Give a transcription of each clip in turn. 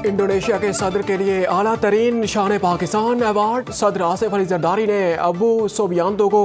Indonesia के सदर के लिए आला तरीन शान पाकिस्तान अवार्ड। सदर आसिफ अली जरदारी ने अबू सुबियांतो को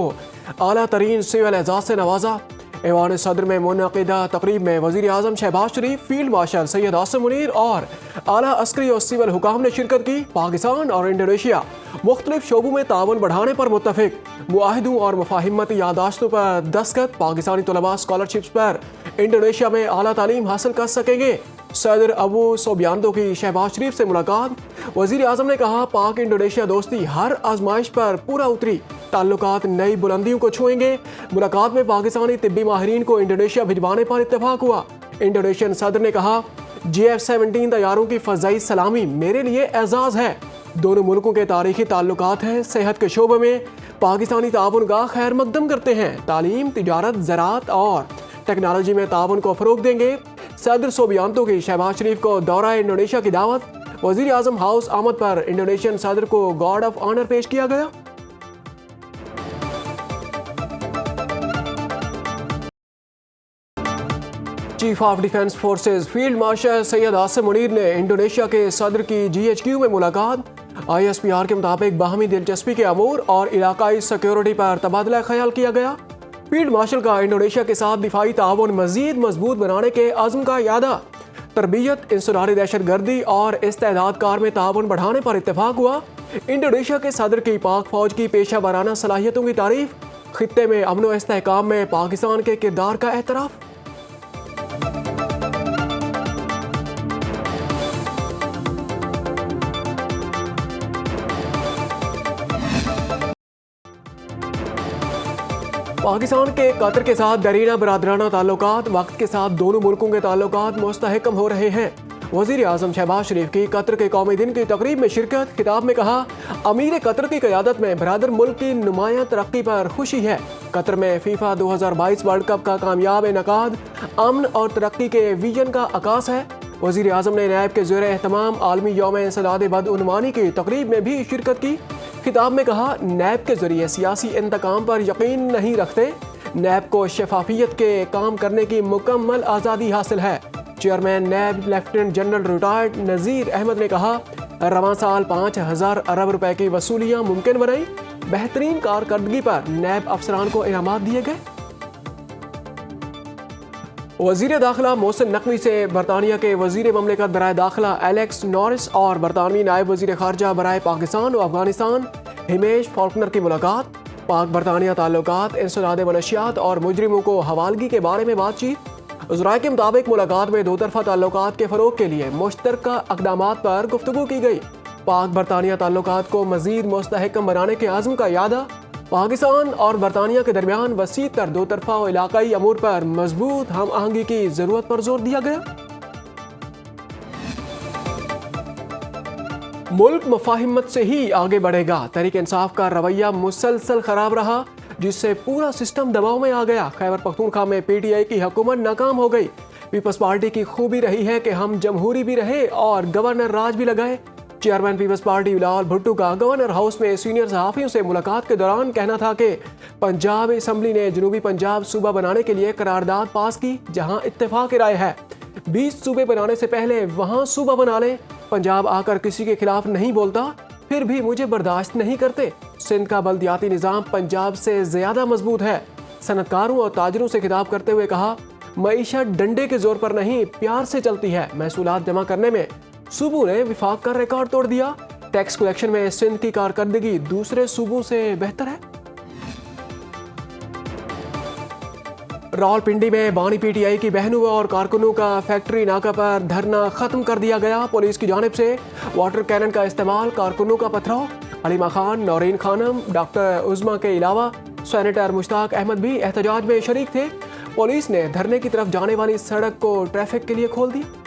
आला तरीन सिविल एजाज से नवाजा। ऐवान सदर में मुनक़िदा तकरीब में वज़ीर आज़म शहबाज शरीफ, फील्ड मार्शल सैयद आसिम मुनीर और आला अस्करी और सिविल हुकाम ने शिरकत की। पाकिस्तान और इंडोनेशिया मुख्तलिफ शोबों में ताउन बढ़ाने पर मुत्तफिक, मुआहिदों और मुफाहिमती यादाश्तों पर दस्तखत। पाकिस्तानी तलबा स्कॉलरशिप्स पर इंडोनेशिया में आला तालीम हासिल कर सकेंगे। सदर अबू सुबियांतो की शहबाज शरीफ से मुलाकात। वज़ीर आज़म ने कहा, पाक इंडोनेशिया दोस्ती हर आजमाइश पर पूरा उतरी, ताल्लुकात नई बुलंदियों को छुएंगे। मुलाकात में पाकिस्तानी तिब्बी माहिरीन को इंडोनेशिया भिजवाने पर इत्तेफाक हुआ। इंडोनेशियन सदर ने कहा, JF-17 तैयारों की फ़ज़ाई सलामी मेरे लिए एजाज़ है। दोनों मुल्कों के तारीखी ताल्लुकात हैं। सेहत के शोबे में पाकिस्तानी ताउन का खैर मकदम करते हैं। तालीम, तिजारत, ज़राअत और टेक्नोलॉजी में ताउन को फ़रोग देंगे। सदर सुबियांतो की शहबाज शरीफ को दौरा इंडोनेशिया की दावत। वज़ीर आज़म हाउस आमद पर इंडोनेशियन सदर को गार्ड ऑफ ऑनर पेश किया गया। Chief of defence forces field marshal Syed Asim Munir ने इंडोनेशिया के सदर की GHQ में मुलाकात। ISPR के मुताबिक बाहमी दिलचस्पी के अमूर और इलाकाई सिक्योरिटी पर तबादला ख्याल किया गया। फील्ड मार्शल का इंडोनेशिया के साथ दिफाई ताउन मजीद मजबूत बनाने के अज़्म का यादा। तरबियत, इंसदारी दहशत गर्दी और इस्तेदाद कार में ताउन बढ़ाने पर इत्तेफाक हुआ। इंडोनेशिया के सदर की पाक फौज की पेशा वराना सलाहियतों की तारीफ। खित्ते में अमन व इस्तेहकाम में पाकिस्तान के किरदार का एतराफ़। पाकिस्तान के कतर के साथ दरीना बरादराना ताल्लुकात। वक्त के साथ दोनों मुल्कों के ताल्लुकात मुस्तहकम हो रहे हैं। वज़ीर आज़म शहबाज शरीफ की कतर के कौमी दिन की तकरीब में शिरकत। खिताब में कहा, अमीर कतर की क़यादत में बरादर मुल्क की नुमायां तरक्की पर खुशी है। कतर में FIFA 2022 वर्ल्ड कप का कामयाब इनकाद अमन और तरक्की के विजन का आकाश है। वज़ीर आज़म ने नैब के ज़ेर एहतमाम आलमी यौम इंसदाद बदउनवानी की तकरीब में भी शिरकत की। खिताब में कहा, नैब के जरिए सियासी इंतकाम पर यकीन नहीं रखते। नैब को शफाफियत के काम करने की मुकम्मल आज़ादी हासिल है। चेयरमैन नैब लेफ्टिनेंट जनरल रिटायर्ड नज़ीर अहमद ने कहा, रवां साल 5000 अरब रुपए की वसूलियाँ मुमकिन बनाई। बेहतरीन कारकर्दगी पर नैब अफसरान को इनामात दिए गए। वज़ीर दाखिला मोहसिन नकवी से बरतानिया के वज़ीर ममलिकत बराए दाखिला एलेक्स नॉरिस और बरतानवी नायब वज़ीर ख़ारजा बराए पाकिस्तान और अफगानिस्तान हिमेश फॉल्कनर की मुलाकात। पाक बरतानिया ताल्लुकात, इंसदाद मनशियात और मुजरिमों को हवालगी के बारे में बातचीत। उज़राए के मुताबिक मुलाकात में दो तरफ़ा ताल्लुकात के फ़रोग़ के लिए मुश्तरका इक़दामात पर गुफ्तगू की गई। पाक बरतानिया ताल्लुकात को मज़ीद मुस्तहकम बनाने के आज़म का यादा। पाकिस्तान और बरतानिया के दरमियान वसी तर दो तरफ़ा और इलाकाई अमूर पर मजबूत हम आहंगी की ज़रूरत पर जोर दिया गया। मुल्क मुफाहिमत से ही आगे बढ़ेगा। तहरीक इंसाफ का रवैया मुसलसल खराब रहा, जिससे पूरा सिस्टम दबाव में आ गया। खैबर पख्तूनख्वा में PTI की हुकूमत नाकाम हो गई। पीपल्स पार्टी की खूबी रही है कि हम जमहूरी भी रहे और गवर्नर राज भी लगाए। चेयरमैन पीपल्स पार्टी बिलावल भुट्टो का गवर्नर हाउस में सीनियर सहाफ़ियों से मुलाकात के दौरान कहना था कि पंजाब असम्बली ने जनूबी पंजाब सूबा बनाने के लिए करारदाद पास की, जहां इत्तेफाक राय है 20 सूबे बनाने से पहले वहां सूबा बना लें। पंजाब आकर किसी के खिलाफ नहीं बोलता, फिर भी मुझे बर्दाश्त नहीं करते। सिंध का बल्दियाती निज़ाम पंजाब से ज़्यादा मजबूत है। सनतकारों और ताजरों से खिताब करते हुए कहा, मईशत डंडे के जोर पर नहीं, प्यार से चलती है। महसूलात जमा करने में सूबों ने विफाक का रिकॉर्ड तोड़ दिया। टैक्स कलेक्शन में सिंध की कारकर्दगी दूसरे सूबों से बेहतर है। रावलपिंडी में बानी PTI की बहनों और कारकुनों का फैक्ट्री नाका पर धरना खत्म कर दिया गया। पुलिस की जानिब से वाटर कैनन का इस्तेमाल, कारकुनों का पथराव। अलीमा खान, नौरीन खानम, डॉक्टर उज़मा के अलावा सेनेटर मुश्ताक अहमद भी एहतजाज में शरीक थे। पुलिस ने धरने की तरफ जाने वाली सड़क को ट्रैफिक के लिए खोल दिया।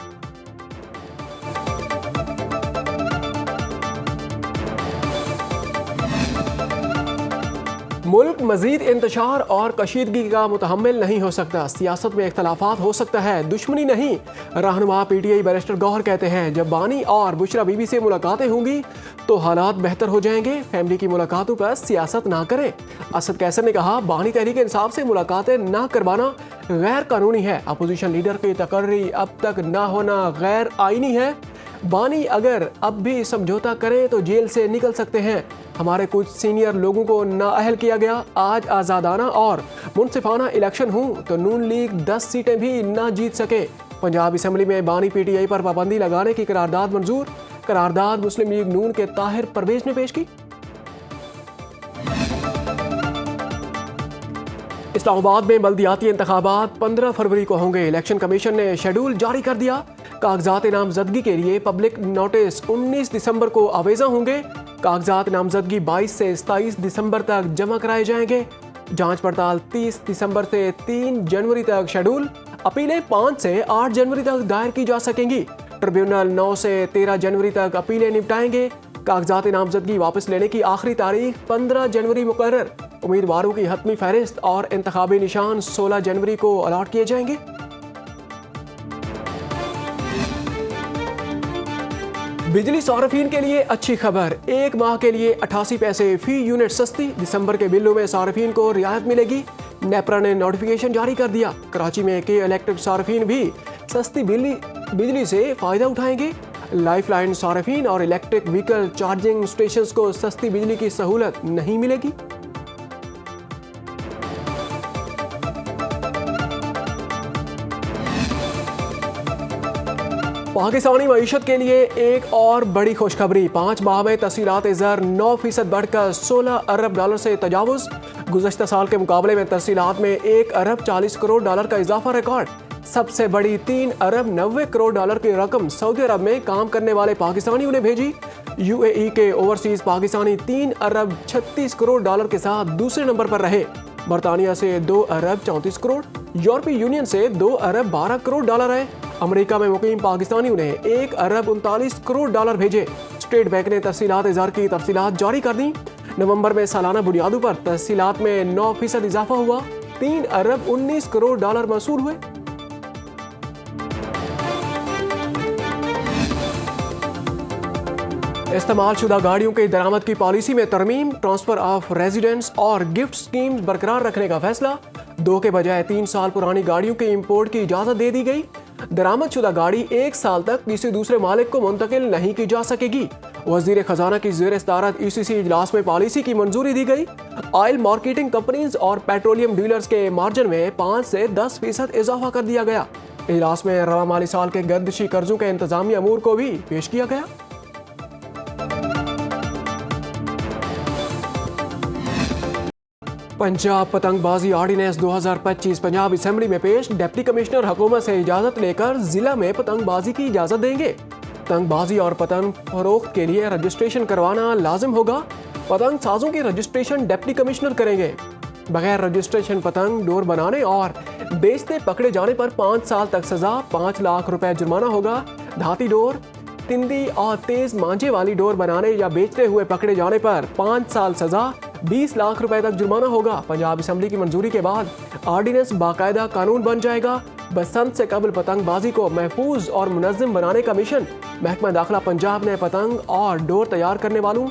मुल्क मजीद इंतशार और कशीदगी का मुतहम्मिल नहीं हो सकता। सियासत में इख्तलाफात हो सकता है, दुश्मनी नहीं। रहनुमा PTI बैरिस्टर गौहर कहते हैं, जब बानी और बुशरा बीबी से मुलाकातें होंगी तो हालात बेहतर हो जाएंगे। फैमिली की मुलाकातों पर सियासत ना करें। असद कैसर ने कहा, बानी तहरीक इंसाफ से मुलाकातें ना करवाना गैर कानूनी है। अपोजिशन लीडर की तकर्री अब तक ना होना गैर आईनी है। बानी अगर अब भी समझौता करें तो जेल से निकल सकते हैं। हमारे कुछ सीनियर लोगों को नाअहल किया गया। आज आज़ादाना और मुनसिफाना इलेक्शन हूँ तो नून लीग 10 सीटें भी ना जीत सके। पंजाब असम्बली में बानी PTI पर पाबंदी लगाने की करारदाद मंजूर। करारदाद मुस्लिम लीग नून के ताहिर परवेज ने पेश की। इस्लामाबाद में बल्दियाती इंतखाबात 15 फरवरी को होंगे। इलेक्शन कमीशन ने शेड्यूल जारी कर दिया। कागजात नामजदगी के लिए पब्लिक नोटिस 19 दिसंबर को आवेजा होंगे। कागजात नामजदगी 22 से 27 दिसंबर तक जमा कराए जाएंगे। जांच पड़ताल 30 दिसंबर से 3 जनवरी तक शेड्यूल। अपीलें 5 से 8 जनवरी तक दायर की जा सकेंगी। ट्रिब्यूनल 9 से 13 जनवरी तक अपीलें निपटाएंगे। कागजात नामजदगी वापस लेने की आखिरी तारीख 15 जनवरी मुकर्रर। उम्मीदवारों की हतमी फहरिस्त और इंतखाबी निशान 16 जनवरी को अलॉट किए जाएंगे। बिजली सार्फिन के लिए अच्छी खबर। 1 माह के लिए 88 पैसे फी यूनिट सस्ती। दिसंबर के बिलों में सार्फिन को रियायत मिलेगी। नेपरा ने नोटिफिकेशन जारी कर दिया। कराची में के इलेक्ट्रिक सार्फिन भी सस्ती बिजली से फायदा उठाएंगे। लाइफलाइन सार्फिन और इलेक्ट्रिक व्हीकल चार्जिंग स्टेशंस को सस्ती बिजली की सहूलत नहीं मिलेगी। पाकिस्तानी मईशत के लिए एक और बड़ी खुशखबरी। 5 माह में तहसीलात ज़र 9% बढ़कर 16 अरब डॉलर से तजावुज़। गुज़श्ता साल के मुकाबले में तहसीलात में 1 अरब 40 करोड़ डॉलर का इजाफा रिकॉर्ड। सबसे बड़ी 3 अरब 90 करोड़ डॉलर की रकम सऊदी अरब में काम करने वाले पाकिस्तानियों ने भेजी। UAE के ओवरसीज पाकिस्तानी 3 अरब 36 करोड़ डॉलर के साथ दूसरे नंबर पर रहे। बरतानिया से 2 अरब 34 करोड़, यूरोपीय यूनियन से 2 अरब 12 करोड़ डॉलर है। अमेरिका में मुकीम पाकिस्तानियों ने 1 अरब 39 करोड़ डॉलर भेजे। स्टेट बैंक ने तहसीलात ज़र की तफसीलात जारी कर दी। नवंबर में सालाना बुनियादों पर तहसीलात में 9% इजाफा हुआ। 3 अरब 19 करोड़ डॉलर मसूल हुए। इस्तेमाल शुदा गाड़ियों के दरामद की पॉलिसी में तरमीम। ट्रांसफर ऑफ रेजिडेंस और गिफ्ट स्कीम्स बरकरार रखने का फैसला। 2 के बजाय 3 साल पुरानी गाड़ियों के इंपोर्ट की इजाजत दे दी गई। दरामद शुदा गाड़ी 1 साल तक किसी दूसरे मालिक को मुंतकिल नहीं की जा सकेगी। वजीर खजाना की ज़ेर सदारत ECC इजलास में पॉलिसी की मंजूरी दी गई। ऑयल मार्केटिंग कंपनीज और पेट्रोलियम डीलर्स के मार्जिन में 5 से 10% इजाफा कर दिया गया। इजलास में रवा माली साल के गर्दिशी कर्जों के इंतजामी अमूर को भी पेश किया गया। पंजाब पतंगबाजी ऑर्डिनेंस 2025 पंजाब असम्बली में पेश। डिप्टी कमिश्नर हुकूमत से इजाजत लेकर जिला में पतंगबाजी की इजाजत देंगे। पतंगबाजी और पतंग फरोख्त के लिए रजिस्ट्रेशन करवाना लाजिम होगा। पतंग साजों की रजिस्ट्रेशन डिप्टी कमिश्नर करेंगे। बगैर रजिस्ट्रेशन पतंग डोर बनाने और बेचते पकड़े जाने पर 5 साल तक सजा, 5 लाख रुपए जुर्माना होगा। धाती डोर, तिंदी और तेज मांझे वाली डोर बनाने या बेचते हुए पकड़े जाने पर 5 साल सजा, 20 लाख रुपए तक जुर्माना होगा। पंजाब असम्बली की मंजूरी के बाद ऑर्डिनेंस बाकायदा कानून बन जाएगा। बसंत से कबल पतंगबाजी को महफूज और मुनज़्ज़म बनाने का मिशन। महकमा दाखिला पंजाब ने पतंग और डोर तैयार करने वालों,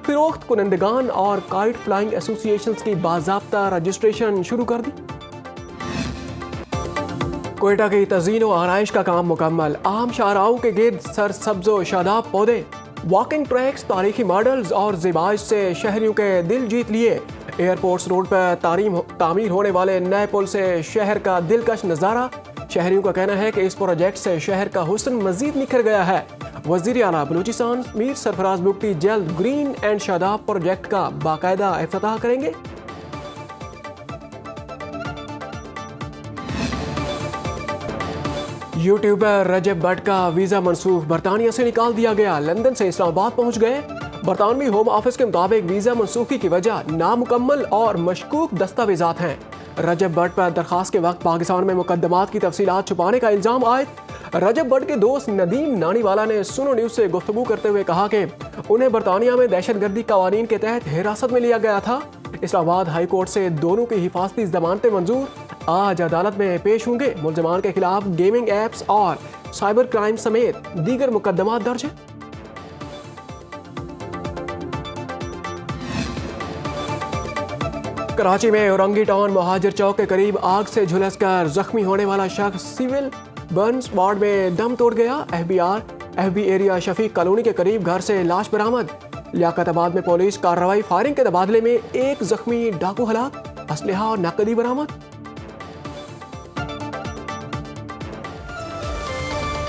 फिरोख्त कुनंदगान और काइट फ्लाइंग एसोसिएशंस की बाज़ाब्ता रजिस्ट्रेशन शुरू कर दी। कोयटा की तज़ीन व आराइश का काम मुकम्मल। आम शाहराहों के गिर्द सरसब्ज़ो शादाब पौधे, वॉकिंग ट्रैक्स, तारीखी मॉडल्स और ज़िबाइश से शहरियों के दिल जीत लिए। एयरपोर्ट्स रोड पर तामीर होने वाले नए पुल से शहर का दिलकश नज़ारा। शहरियों का कहना है कि इस प्रोजेक्ट से शहर का हुस्न मजीद निखर गया है। वज़ीर आला बलूचिस्तान मीर सरफराज बुगटी जल्द ग्रीन एंड शादाब प्रोजेक्ट का बाकायदा इफ्तिताह करेंगे। यूट्यूबर रजब भट्ट का वीज़ा मनसूख, बरतानिया से निकाल दिया गया। लंदन से इस्लामाबाद पहुंच गए। बरतानवी होम ऑफिस के मुताबिक वीज़ा मनसूखी की वजह नामुकम्मल और मशकूक दस्तावेजात हैं। रजब भट्ट पर दरखास्त के वक्त पाकिस्तान में मुकदमात की तफसीलात छुपाने का इल्ज़ाम आयद। रजब भट्ट के दोस्त नदीम नानीवाला ने सुनो न्यूज़ से गुफ्तगू करते हुए कहा कि उन्हें बरतानिया में दहशतगर्दी कवानीन के तहत हिरासत में लिया गया था। इस्लामाबाद हाई कोर्ट से दोनों की हिफाजती जमानतें मंजूर। आज अदालत में पेश होंगे। मुल्ज़िमान के खिलाफ गेमिंग ऐप्स और साइबर क्राइम समेत दीगर मुकदमात दर्ज हैं। कराची में औरंगी टाउन महाजिर चौक के करीब आग से झुलसकर जख्मी होने वाला शख्स सिविल बर्न्स वार्ड में दम तोड़ गया। FBI FB area Shafiq colony के करीब घर से लाश बरामद। लियाकताबाद में पुलिस कार्रवाई, फायरिंग के तबादले में एक जख्मी डाकू हलाक, असलहा और नकदी बरामद।